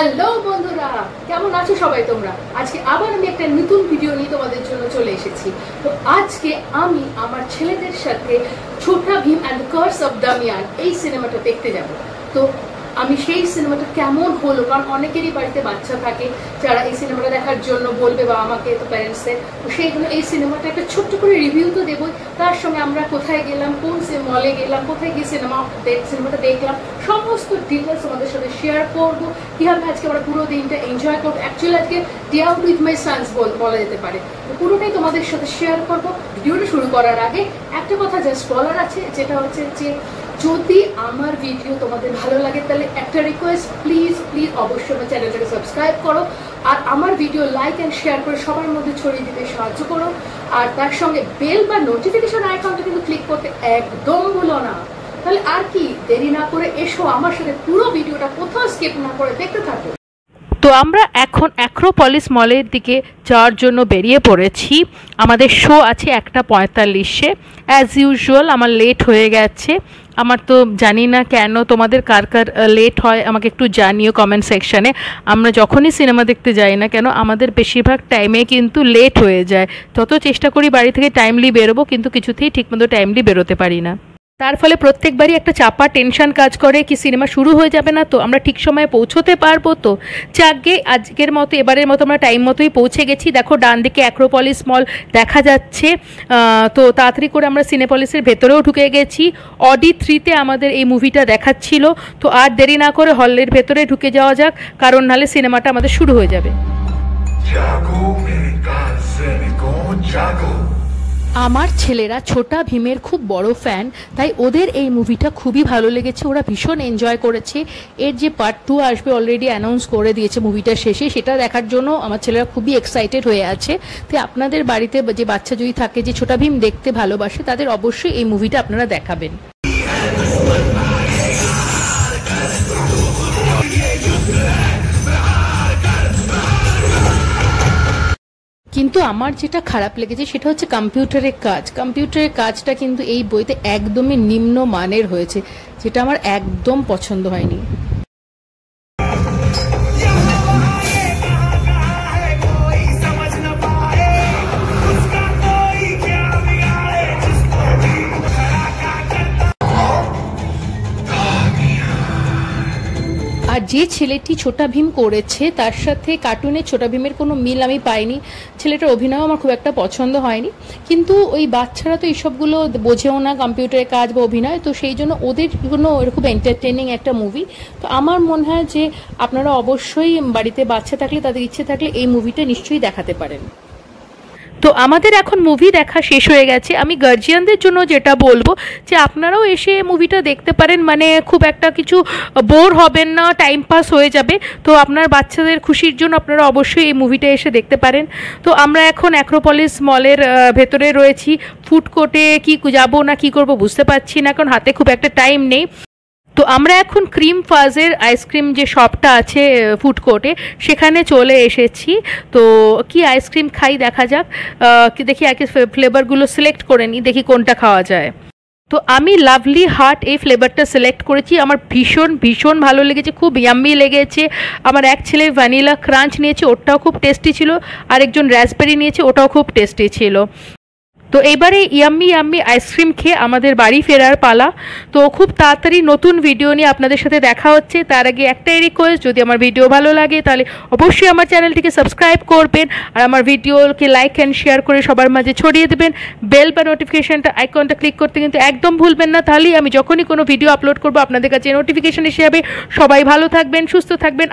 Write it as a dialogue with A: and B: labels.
A: Hello বন্ধুরা, কেমন আছো সবাই তোমরা? আজকে আবার আমি একটা নতুন ভিডিও নিয়ে তোমাদের জন্য চলে এসেছি। তো আজকে আমি আমার ছেলেদের সাথে Chhota Bheem and curse of দামিয়ান এই সিনেমাটা দেখতে যাব। তো আমি সেই সিনেমাটা কেমন হলো, কারণ অনেকেরই বাড়িতে বাচ্চা থাকে যারা এই সিনেমাটা দেখার জন্য বলবে বা আমাকে তো প্যারেন্টসের, তো সেইগুলো এই সিনেমাটা একটা ছোট্ট করে রিভিউ তো দেবই, তার সঙ্গে আমরা কোথায় গেলাম, কোন মলে গেলাম, কোথায় গিয়ে সিনেমাটা দেখলাম, সমস্ত ডিটেলস আমাদের সাথে শেয়ার করবো। কীভাবে আজকে আমরা পুরো দিনটা এনজয় করবো, অ্যাকচুয়ালি আজকে day out with my sons বলা যেতে পারে। তো পুরোটাই তোমাদের সাথে শেয়ার করবো। ভিডিওটা শুরু করার আগে একটা কথা জাস্ট বলার আছে, যেটা হচ্ছে যে যদি আমার ভিডিও তোমাদের ভালো লাগে তাহলে একটা রিকোয়েস্ট, প্লিজ অবশ্যই আমার চ্যানেলটাকে সাবস্ক্রাইব করো, আর আমার ভিডিও লাইক অ্যান্ড শেয়ার করে সবার মধ্যে ছড়িয়ে দিতে সাহায্য করো, আর তার সঙ্গে বেল বা নোটিফিকেশন আইকনটা কিন্তু ক্লিক করতে একদম ভুলো না। তাহলে আর কি দেরি না করে এসো আমার সাথে পুরো ভিডিওটা কোথাও স্কিপ না করে দেখতে থাকো।
B: তো আমরা এখন অ্যাক্রোপলিস মলের দিকে যাওয়ার জন্য বেরিয়ে পড়েছি। আমাদের শো আছে 1:45-এ। অ্যাজ ইউজুয়াল আমার লেট হয়ে গেছে। আমার তো জানি না কেন, তোমাদের কার কার লেট হয় আমাকে একটু জানিও কমেন্ট সেকশানে। আমরা যখনই সিনেমা দেখতে যাই না কেন আমাদের বেশিরভাগ টাইমে কিন্তু লেট হয়ে যায়। তত চেষ্টা করি বাড়ি থেকে টাইমলি বেরোবো, কিন্তু কিছুতেই ঠিকমতো টাইমলি বেরোতে পারি না। তার ফলে প্রত্যেকবারই একটা চাপা টেনশন কাজ করে কি সিনেমা শুরু হয়ে যাবে না তো, আমরা ঠিক সময়ে পৌঁছতে পারবো তো। যাকে আজকের মতো এবারের মতো আমরা টাইম মতোই পৌঁছে গেছি। দেখো ডান দিকে অ্যাক্রোপলিস মল দেখা যাচ্ছে। তো তাড়াতাড়ি করে আমরা সিনেপলিসের ভেতরেও ঢুকে গেছি। অডি 3-তে আমাদের এই মুভিটা দেখাচ্ছিল। তো আর দেরি না করে হলের ভেতরে ঢুকে যাওয়া যাক, কারণ নাহলে সিনেমাটা আমাদের শুরু হয়ে যাবে। আমার ছেলেরা ছোটা ভীমের খুব বড় ফ্যান, তাই ওদের এই মুভিটা খুবই ভালো লেগেছে, ওরা ভীষণ এনজয় করেছে। এর যে পার্ট 2 আসবে অলরেডি অ্যানাউন্স করে দিয়েছে মুভিটার শেষে, সেটা দেখার জন্য আমার ছেলেরা খুবই এক্সাইটেড হয়ে আছে। তাই আপনাদের বাড়িতে যে বাচ্চা যদি থাকে যে ছোটা ভীম দেখতে ভালোবাসে, তাদের অবশ্যই এই মুভিটা আপনারা দেখাবেন। কিন্তু আমার যেটা খারাপ লেগেছে সেটা হচ্ছে কম্পিউটারের কাজটা কিন্তু এই বইতে একদমই নিম্ন মানের হয়েছে, যেটা আমার একদম পছন্দ হয়নি। আর যে ছেলেটি ছোটা ভীম করেছে তার সাথে কার্টুনের ছোটা ভীমের কোনো মিল আমি পাইনি। ছেলেটার অভিনয় আমার খুব একটা পছন্দ হয়নি, কিন্তু ওই বাচ্চারা তো এইসবগুলো বোঝেও না, কম্পিউটারের কাজ বা অভিনয়, তো সেই জন্য ওদের জন্য খুব এন্টারটেনিং একটা মুভি। তো আমার মনে হয় যে আপনারা অবশ্যই বাড়িতে বাচ্চা থাকলে, তাদের ইচ্ছে থাকলে এই মুভিটা নিশ্চয়ই দেখাতে পারেন। তো আমাদের এখন মুভি দেখা শেষ হয়ে গেছে। আমি গার্জিয়ানদের জন্য যেটা বলবো যে আপনারাও এসে মুভিটা দেখতে পারেন, মানে খুব একটা কিছু বোর হবেন না, টাইম পাস হয়ে যাবে। তো আপনার বাচ্চাদের খুশির জন্য আপনারা অবশ্যই এই মুভিটা এসে দেখতে পারেন। তো আমরা এখন অ্যাক্রোপলিস মলের ভেতরে রয়েছি। ফুড কোর্টে কি যাবো না কি করব বুঝতে পারছি না, কারণ হাতে খুব একটা টাইম নেই। তো আমরা এখন ক্রিম ফাজের আইসক্রিম যে শপটা আছে ফুড কোর্টে, সেখানে চলে এসেছি। তো কি আইসক্রিম খাই দেখা যাক, দেখি আগে ফ্লেভারগুলো সিলেক্ট করে নিই, দেখি কোনটা খাওয়া যায়। তো আমি লাভলি হার্ট এই ফ্লেভারটা সিলেক্ট করেছি। আমার ভীষণ ভালো লেগেছে, খুব ইয়াম্মি লেগেছে। আমার এক ছেলে ভ্যানিলা ক্রাঞ্চ নিয়েছে, ওটাও খুব টেস্টি ছিল, আরেকজন রাসবেরি নিয়েছে, ওটাও খুব টেস্টি ছিল। তো এবারে ইয়াম্মি আইসক্রিম খেয়ে আমাদের বাড়ি ফেরার পালা। তো খুব তাড়াতাড়ি নতুন ভিডিও নিয়ে আপনাদের সাথে দেখা হচ্ছে। তার আগে একটাই রিকোয়েস্ট, যদি আমার ভিডিও ভালো লাগে তাহলে অবশ্যই আমার চ্যানেলটিকে সাবস্ক্রাইব করবেন, আর আমার ভিডিওকে লাইক অ্যান্ড শেয়ার করে সবার মাঝে ছড়িয়ে দেবেন। বেল বা নোটিফিকেশনটা আইকনটা ক্লিক করতে কিন্তু একদম ভুলবেন না, তাহলেই আমি যখনই কোনো ভিডিও আপলোড করবো আপনাদের কাছে নোটিফিকেশন এসে যাবে। সবাই ভালো থাকবেন, সুস্থ থাকবেন।